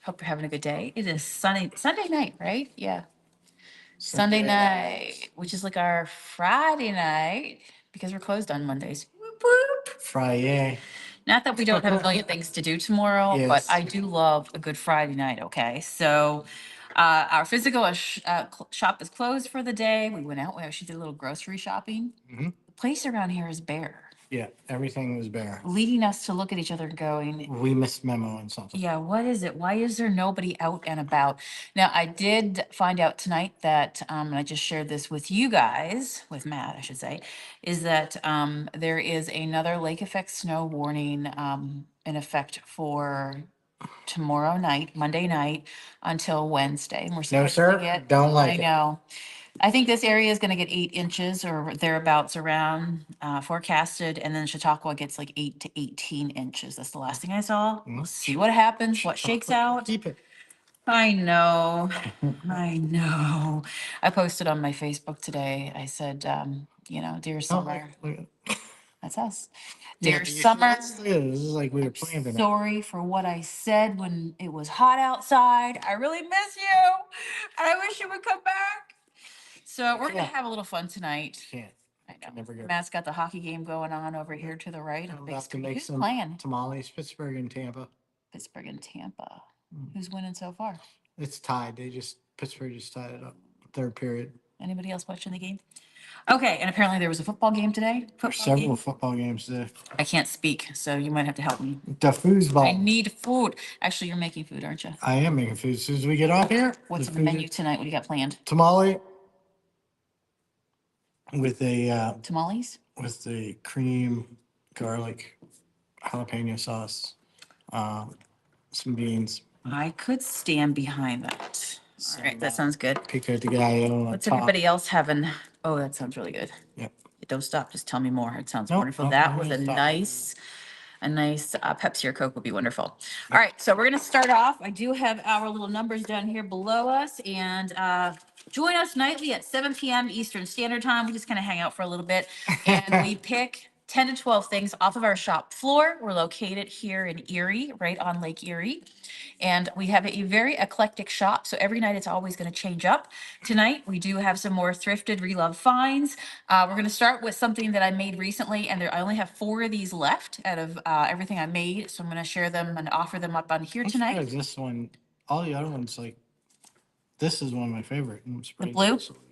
Hope you're having a good day. It is Sunday night, right? Yeah. Sunday night, which is like our Friday night because we're closed on Mondays. Whoop, whoop. Friday. Not that we don't have a million things to do tomorrow, but Yes. I do love a good Friday night. Okay. So our physical shop is closed for the day. We went out. We actually did a little grocery shopping. Mhm. The place around here is bare, Yeah, everything was bare. leading us to look at each other going, We missed memo on something. yeah, what is it? Why is there nobody out and about? Now, I did find out tonight that, and I just shared this with you guys, with Matt, I should say, is that there is another lake effect snow warning in effect for tomorrow night, Monday night, until Wednesday. And we're No, supposed sir. to get, Don't like I it. know. I think this area is gonna get 8 inches or thereabouts around forecasted, and then Chautauqua gets like 8 to 18 inches. That's the last thing I saw. We'll see what happens, what shakes out. Keep it. I know, I know. I posted on my Facebook today. I said, dear Oh, summer, look at- that's us. Yeah, Dear do you see summer, this? Look at this. This is like we were playing tonight. sorry for what I said when it was hot outside. I really miss you. And I wish you would come back. So we're gonna Yeah. have a little fun tonight. Can't. I know. Never go. Matt's got the hockey game going on over here to the right. I'm On the big about to screen. make Who's some playing? tamales, Pittsburgh and Tampa. Pittsburgh and Tampa. Mm. Who's winning so far? It's tied. Pittsburgh just tied it up. Third period. Anybody else watching the game? Okay, and apparently there was a football game today. There's Football several game. football games today. I can't speak, so you might have to help me. The foosball. I need food. Actually, you're making food, aren't you? I am making food. As soon as we get off here. What's the menu tonight? What do you got planned? Tamale with a Tamales? with the cream, garlic, jalapeno sauce, some beans. I could stand behind that. All right, that sounds good. Pico de gallo on What's top. everybody else having? Oh, that sounds really good. Yep. Don't stop. Just tell me more. It sounds Nope, wonderful. nope, That I'm was a gonna stop. nice Pepsi or Coke would be wonderful. All right, so we're gonna start off. I do have our little numbers down here below us, and join us nightly at 7 p.m. Eastern Standard Time. We just kind of hang out for a little bit, and we pick 10 to 12 things off of our shop floor. We're located here in Erie, right on Lake Erie. And we have a very eclectic shop. So every night it's always going to change up. Tonight, we do have some more thrifted, reloved finds. We're going to start with something that I made recently. And I only have 4 of these left out of everything I made. So I'm going to share them and offer them up on here I'm tonight. surprised this one, all the other ones, like, this is one of my favorite. I'm The surprised blue? this one is.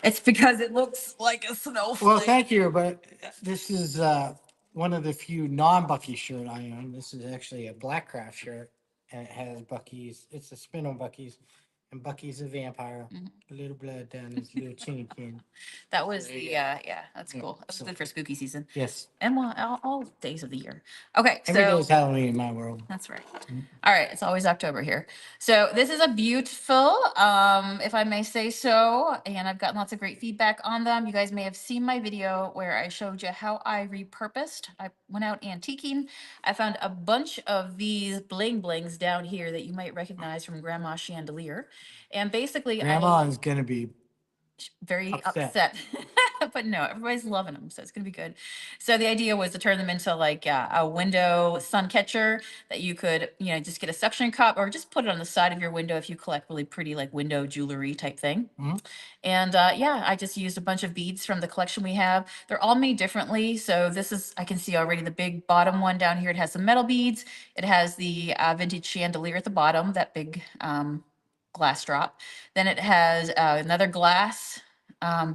It's because it looks like a snowflake. Well, thank you, but this is one of the few non-Bucky shirt I own. This is actually a Black Craft shirt, and it has Bucky's. It's a spin on Bucky's, and Bucky's a vampire. A little blood down his little chinny chin. That was the, yeah, that's Yeah, cool. That's so- good for spooky season. Yes, And well, all days of the year. Okay, every day so. is Halloween in my world. That's right. All right, it's always October here. So this is a beautiful, if I may say so, and I've gotten lots of great feedback on them. You guys may have seen my video where I showed you how I repurposed. I went out antiquing. I found a bunch of these bling blings down here that you might recognize from Grandma's chandelier. And basically, Grandma is gonna be very upset. upset. But no, everybody's loving them, so it's gonna be good. So the idea was to turn them into like a window sun catcher that you could, just get a suction cup or just put it on the side of your window if you collect really pretty like window jewelry type thing. Mhm. And yeah, I just used a bunch of beads from the collection we have. They're all made differently. So this is, I can see already the big bottom one down here. It has some metal beads. It has the vintage chandelier at the bottom, that big glass drop. Then it has another glass,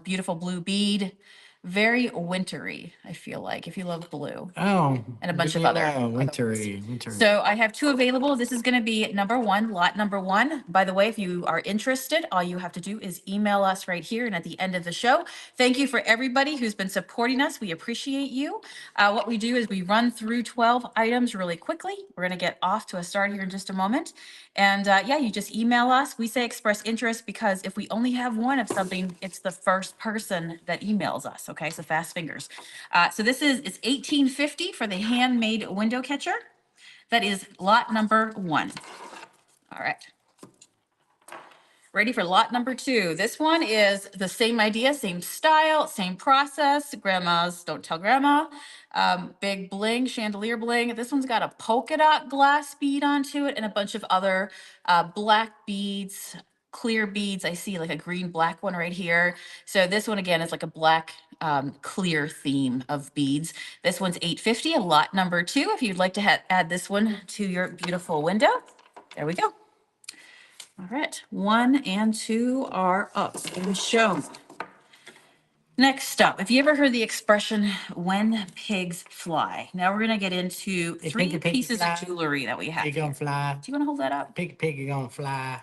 beautiful blue bead, very wintry, I feel like, if you love blue. Oh, And a bunch of yeah, other wintry. So I have 2 available. This is going to be number 1, lot number 1. By the way, if you are interested, all you have to do is email us right here and at the end of the show. Thank you for everybody who's been supporting us. We appreciate you. What we do is we run through 12 items really quickly. We're going to get off to a start here in just a moment. And yeah, you just email us. We say express interest because if we only have one of something, it's the first person that emails us. Okay, so fast fingers. So it's $18.50 for the handmade window catcher. That is lot number 1. All right. Ready for lot number 2. This one is the same idea, same style, same process. Grandma's, don't tell grandma. Big bling, chandelier bling. This one's got a polka dot glass bead onto it and a bunch of other black beads, clear beads. I see like a green black one right here. So this one again is like a black clear theme of beads. This one's $8.50, a lot number 2. If you'd like to add this one to your beautiful window, there we go. All right, 1 and 2 are up and shown. Next up, have you ever heard the expression, when pigs fly? Now we're going to get into Hey, 3 piggy, piggy, pieces fly. of jewelry that we have. Pig gonna fly. Do you want to hold that up? Pig gonna fly.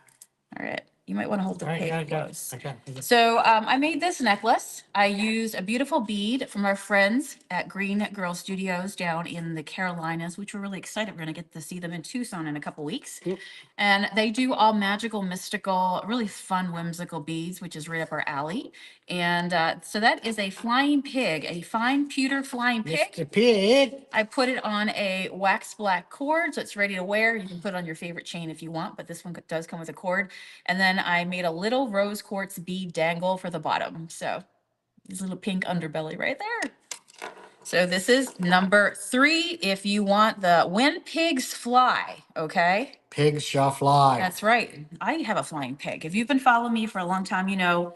All right. You might want to hold the All right, pig yeah, I got it. close. I got it. So I made this necklace. I used a beautiful bead from our friends at Green Girl Studios down in the Carolinas, which we're really excited. We're going to get to see them in Tucson in a couple weeks. Yep. And they do all magical, mystical, really fun, whimsical beads, which is right up our alley. And so that is a flying pig, a fine pewter flying pig. Mr. Pig. I put it on a wax black cord, so it's ready to wear. You can put it on your favorite chain if you want, but this one does come with a cord. And then I made a little rose quartz bead dangle for the bottom. So this little pink underbelly right there. So this is number 3 if you want the when pigs fly, okay? Pigs shall fly. That's right. I have a flying pig. If you've been following me for a long time, you know,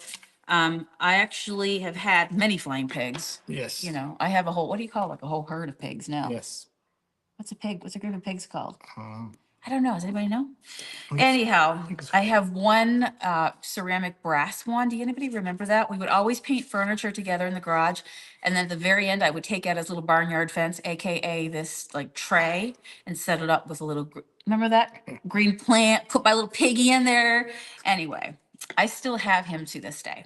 I actually have had many flying pigs. Yes. You know, I have a whole, what do you call it? Like a whole herd of pigs now. Yes. What's a pig? What's a group of pigs called? Um, I don't know. Does anybody know? Yes. Anyhow, I have one ceramic brass one. Do anybody remember that? We would always paint furniture together in the garage. And then at the very end, I would take out his little barnyard fence, AKA this like tray, and set it up with a little, remember that? Green plant, put my little piggy in there. Anyway, I still have him to this day.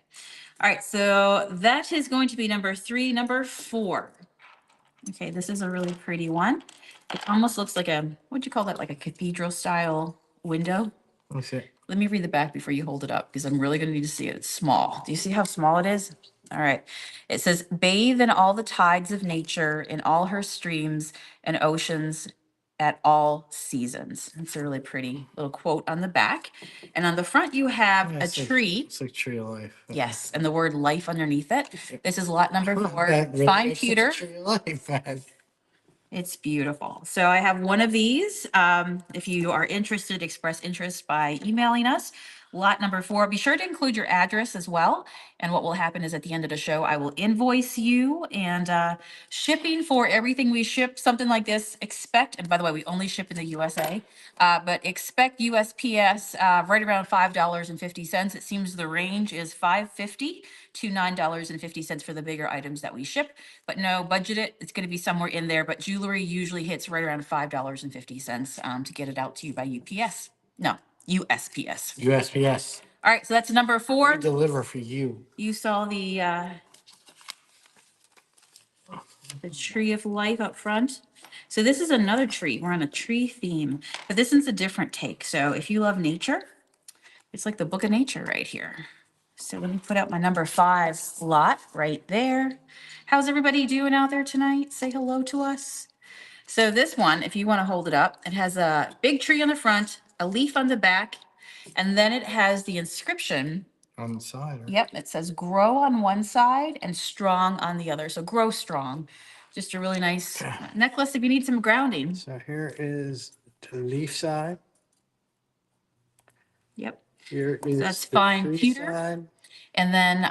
All right, so that is going to be number 3. Number 4. Okay, this is a really pretty one. It almost looks like a, what'd you call that? Like a cathedral style window. Let's see. Let me read the back before you hold it up because I'm really going to need to see it. It's small. Do you see how small it is? All right. It says, bathe in all the tides of nature, in all her streams and oceans at all seasons. It's a really pretty little quote on the back. And on the front, you have Yeah, a it's like- tree. It's like tree of life. Yes, and the word life underneath it. This is lot number 4, That really fine makes it a pewter. tree of life, man. It's beautiful. So I have one of these. If you are interested, express interest by emailing us. Lot number 4, be sure to include your address as well. And what will happen is at the end of the show, I will invoice you, and shipping for everything we ship, something like this, expect, and by the way, we only ship in the USA, but expect USPS right around $5.50. It seems the range is $5.50 to $9.50 for the bigger items that we ship, but no, budget it. It's going to be somewhere in there, but jewelry usually hits right around $5.50 to get it out to you by UPS. No, USPS. USPS. All right, so that's number 4. We deliver for you. You saw the tree of life up front. So this is another tree. We're on a tree theme, but this is a different take. So if you love nature, it's like the book of nature right here. So let me put out my number 5 lot right there. How's everybody doing out there tonight? Say hello to us. So this one, if you want to hold it up, it has a big tree on the front, a leaf on the back, and then it has the inscription. On the side. Right? Yep, it says grow on one side and strong on the other. So grow strong. Just a really nice necklace if you need some grounding. So here is the leaf side. Yep. Here is That's the fine tree pewter. side. And then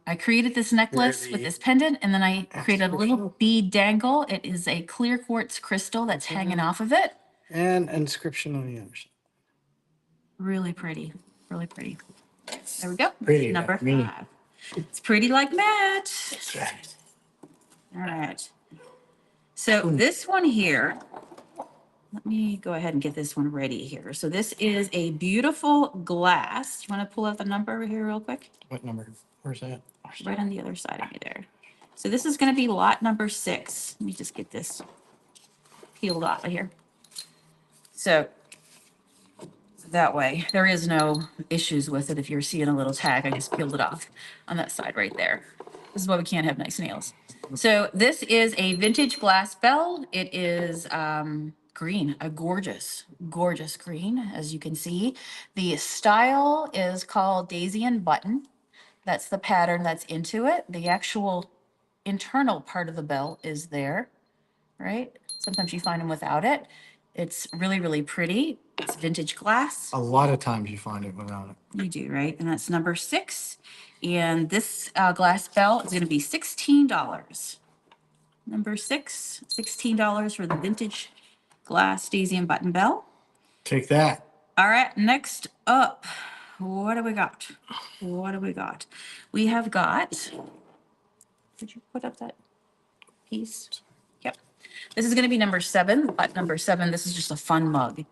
I created this necklace with the this pendant, and then I created a little inscription. bead dangle. It is a clear quartz crystal that's hanging off of it. And inscription on the other side. Really pretty, really pretty. There we go. Pretty Number like me. 5. It's pretty like Matt. That's right. All right. So this one here, let me go ahead and get this one ready here. So this is a beautiful glass. You want to pull out the number over here real quick? What number? Where's that? Right on the other side of you there. So this is going to be lot number 6. Let me just get this peeled off of here. So that way there is no issues with it. If you're seeing a little tag, I just peeled it off on that side right there. This is why we can't have nice nails. So this is a vintage glass bell. It is green, a gorgeous, gorgeous green, as you can see. The style is called Daisy and Button. That's the pattern that's into it. The actual internal part of the bell is there, right? Sometimes you find them without it. It's really, really pretty. It's vintage glass. A lot of times you find it without it. You do, right? And that's number 6. And this glass bell is going to be $16. Number 6, $16 for the vintage glass Daisy and Button bell. Take that. All right, next up, what do we got? What do we got? We have got, did you put up that piece? Yep. This is going to be number 7. But number 7, this is just a fun mug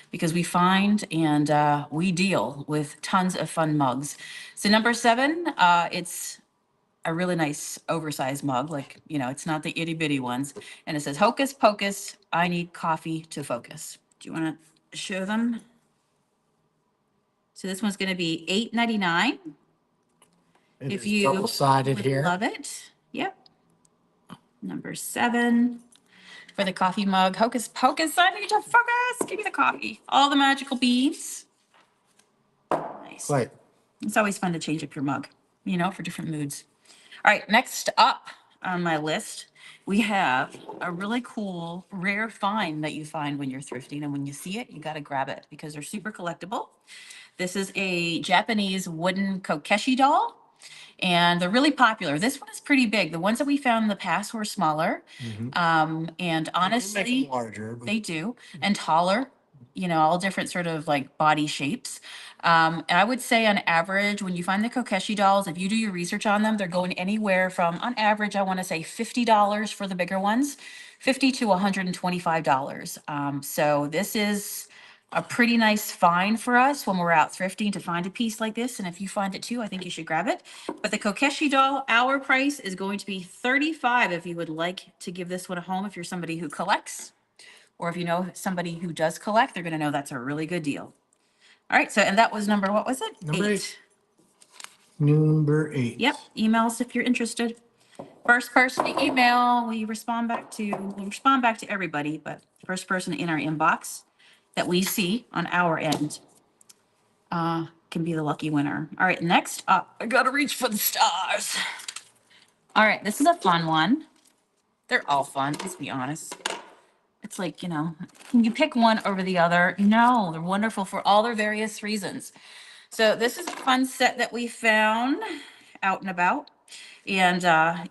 because we find and we deal with tons of fun mugs. So number 7, it's a really nice oversized mug, like, you know, it's not the itty bitty ones. And it says, Hocus Pocus, I need coffee to focus. Do you want to show them? So this one's going to be $8.99. If you double-sided would here. love it. Yep. Number 7 for the coffee mug. Hocus Pocus, I need to focus. Give me the coffee. All the magical beads. Nice. Right. It's always fun to change up your mug, you know, for different moods. All right, next up on my list, we have a really cool rare find that you find when you're thrifting. And when you see it, you got to grab it because they're super collectible. This is a Japanese wooden kokeshi doll. And they're really popular. This one is pretty big. The ones that we found in the past were smaller. And honestly, Make them larger. they do, and taller, you know, all different sort of like body shapes. And I would say on average, when you find the Kokeshi dolls, if you do your research on them, they're going anywhere from, on average, I want to say $50 for the bigger ones, $50 to $125. So this is a pretty nice find for us when we're out thrifting to find a piece like this. And if you find it too, I think you should grab it. But the Kokeshi doll, our price is going to be $35 if you would like to give this one a home, if you're somebody who collects. Or if you know somebody who does collect, they're going to know that's a really good deal. All right. So, and that was number, what was it? Number 8. Number 8. Yep. Email us if you're interested. First person to email, we'll respond back to everybody, but first person in our inbox that we see on our end can be the lucky winner. All right. Next up, I got to reach for the stars. All right. This is a fun one. They're all fun, let's be honest. It's like, you know, can you pick one over the other? No, they're wonderful for all their various reasons. So this is a fun set that we found out and about. And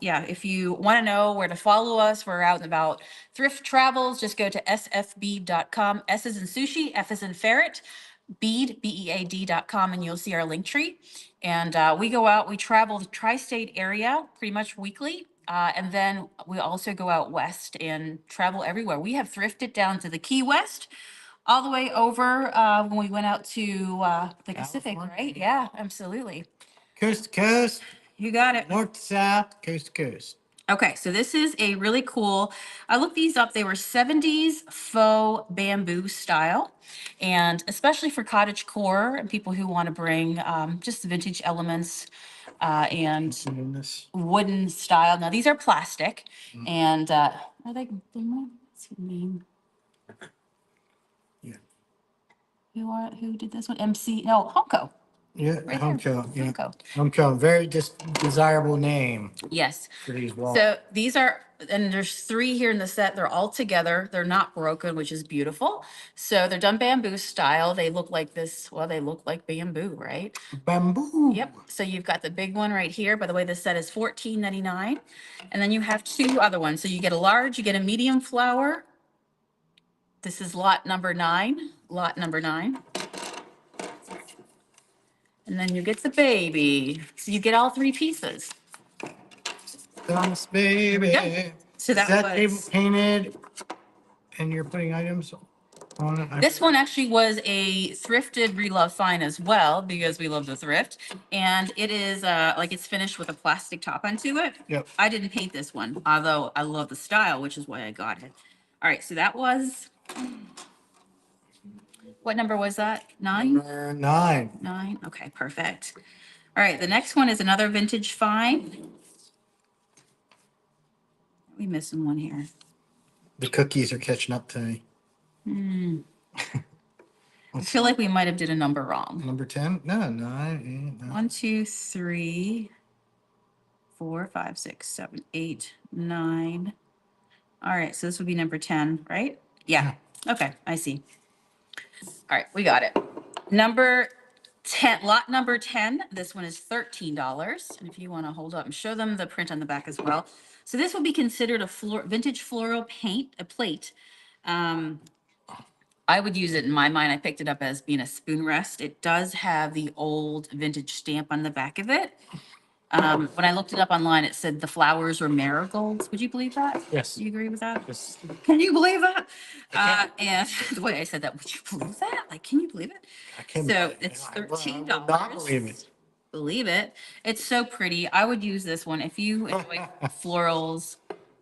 yeah, if you want to know where to follow us, we're out and about. Thrift Travels, just go to sfbead.com. S is in sushi, F is in ferret, bead, bead.com, and you'll see our link tree. And we go out, we travel the tri-state area pretty much weekly. And then we also go out west and travel everywhere. We have thrifted down to the Key West, all the way over when we went out to the Pacific, right? Yeah, absolutely. Coast to coast. You got it. North to south, coast to coast. Okay, so this is a really cool, I looked these up. They were 70s faux bamboo style, and especially for cottage core and people who want to bring just vintage elements and wooden style. Now, these are plastic, and are they, what's his name? Yeah. Who did this one? MC, no, Honko. Yeah, Right there. Honko. Yeah. Honko. Honko, very desirable name Yes. for these walls. So these are, and there's 3 here in the set. They're all together. They're not broken, which is beautiful. So they're done bamboo style. They look like this. Well, they look like bamboo, right? Bamboo. Yep. So you've got the big one right here. By the way, this set is $14.99. And then you have 2 other ones. So you get a large, you get a medium flower. This is lot number 9. Lot number 9. And then you get the baby. So you get all 3 pieces. Thanks, baby. Yep. So that table was painted, and you're putting items on it. This one actually was a thrifted Relove find as well, because we love the thrift. And it is like it's finished with a plastic top onto it. Yep. I didn't paint this one, although I love the style, which is why I got it. All right, so that was, what number was that? 9? Number 9. 9. Okay, perfect. All right, the next one is another vintage find. We missing one here. The cookies are catching up to me. I feel like we might have did a number wrong. Number 10? No, 9, 8, 9. 1, 2, 3, 4, 5, 6, 7, 8, 9. All right, so this would be number 10, right? Yeah. Okay, I see. All right, we got it. Number 10, lot number 10, this one is $13. And if you want to hold up and show them the print on the back as well. So this would be considered a vintage floral paint, a plate. I would use it in my mind. I picked it up as being a spoon rest. It does have the old vintage stamp on the back of it. When I looked it up online, it said the flowers were marigolds. Would you believe that? Yes. You agree with that? Yes. Can you believe that? I And the way I said that, would you believe that? Like, can you believe it? I can't. So it's I $13. would not believe it. Believe it. It's so pretty. I would use this one. If you enjoy florals,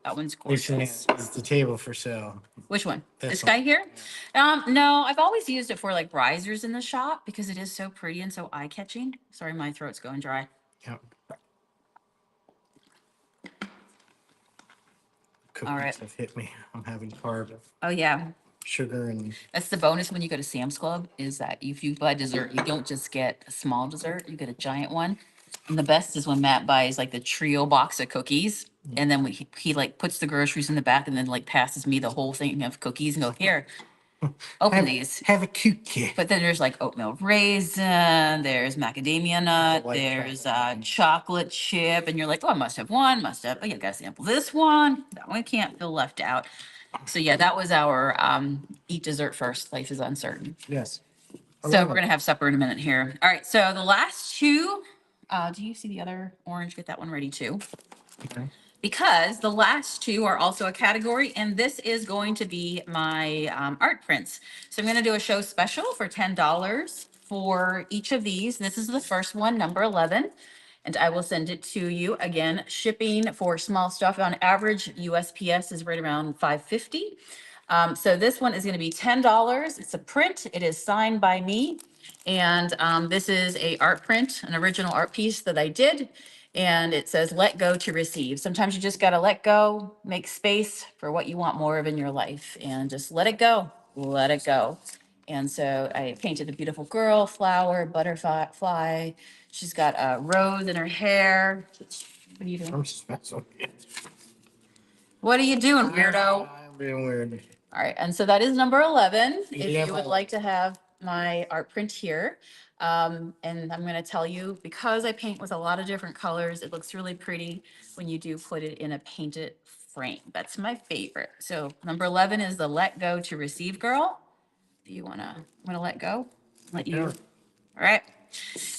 that one's gorgeous. Is the table for sale? Which one? This This one. guy here? No, I've always used it for like risers in the shop because it is so pretty and so eye-catching. Sorry, my throat's going dry. Yep. All right. Cookies have hit me. I'm having carb, Oh yeah, sugar, and that's the bonus when you go to Sam's Club is that if you buy dessert, you don't just get a small dessert, you get a giant one. And the best is when Matt buys like the trio box of cookies, and then he like puts the groceries in the back and then like passes me the whole thing of cookies and go, here, open these. have a cookie. But then there's like oatmeal raisin, there's macadamia nut, like there's chocolate chip, and you're like, oh, I must have one, must have. Oh, you gotta sample this one. That one can't feel left out. So yeah, that was our eat dessert first. Life is uncertain. Yes. So we're gonna have supper in a minute here. All right. So the last two. Do you see the other orange? Get that one ready too. Okay. Because the last two are also a category, and this is going to be my art prints. So I'm going to do a show special for $10 for each of these. This is the first one, number 11, and I will send it to you. Again, shipping for small stuff on average, USPS is right around $5.50. So this one is going to be $10. It's a print. It is signed by me. And this is a art print, an original art piece that I did. And it says, let go to receive. Sometimes you just got to let go, make space for what you want more of in your life and just let it go, let it go. And so I painted a beautiful girl, flower, butterfly. She's got a rose in her hair. What are you doing? I'm special. What are you doing, weirdo? I'm being weird. All right, and so that is number 11. If Yeah. you would like to have my art print here. And I'm gonna tell you, because I paint with a lot of different colors, it looks really pretty when you do put it in a painted frame. That's my favorite. So number 11 is the let go to receive girl. Do you wanna let go? Let you, Yeah. all right.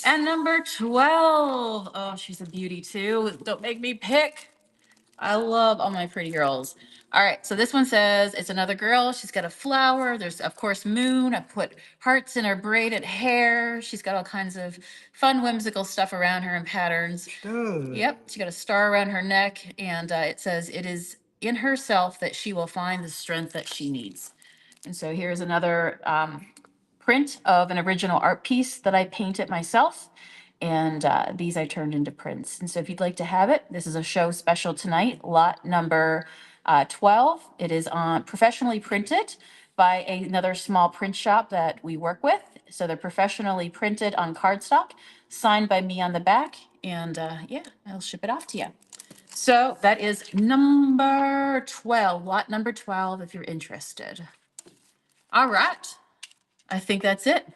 And number 12, oh, she's a beauty too. Don't make me pick. I love all my pretty girls. All right, so this one says it's another girl. She's got a flower. There's, of course, moon. I put hearts in her braided hair. She's got all kinds of fun, whimsical stuff around her and patterns. Good. Yep, she got a star around her neck, and it says it is in herself that she will find the strength that she needs. And so here's another print of an original art piece that I painted myself. And these I turned into prints. And so if you'd like to have it, this is a show special tonight, lot number 12. It is on professionally printed by another small print shop that we work with. So they're professionally printed on cardstock, signed by me on the back. And yeah, I'll ship it off to you. So that is number 12, lot number 12, if you're interested. All right. I think that's it,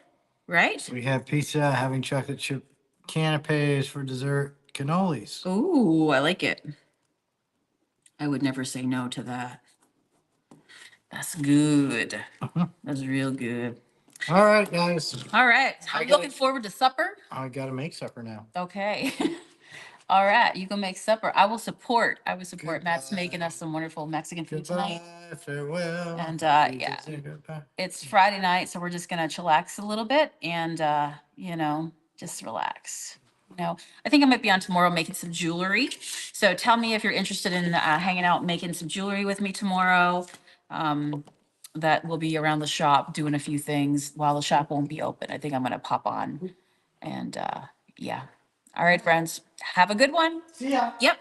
right? We have pizza, having chocolate chip canapes for dessert, cannolis. Ooh, I like it. I would never say no to that. That's good. That's real good. All right, guys. All right. How are you looking forward to supper? I got to make supper now. Okay. All right. You can make supper. I will support. Matt's making us some wonderful Mexican food tonight. Goodbye, farewell. And We yeah, say goodbye. it's Friday night, so we're just gonna chillax a little bit and you know, just relax. You know, I think I might be on tomorrow making some jewelry. So tell me if you're interested in hanging out, making some jewelry with me tomorrow. That will be around the shop doing a few things while the shop won't be open. I think I'm gonna pop on and yeah. All right, friends, have a good one. See ya. Yep.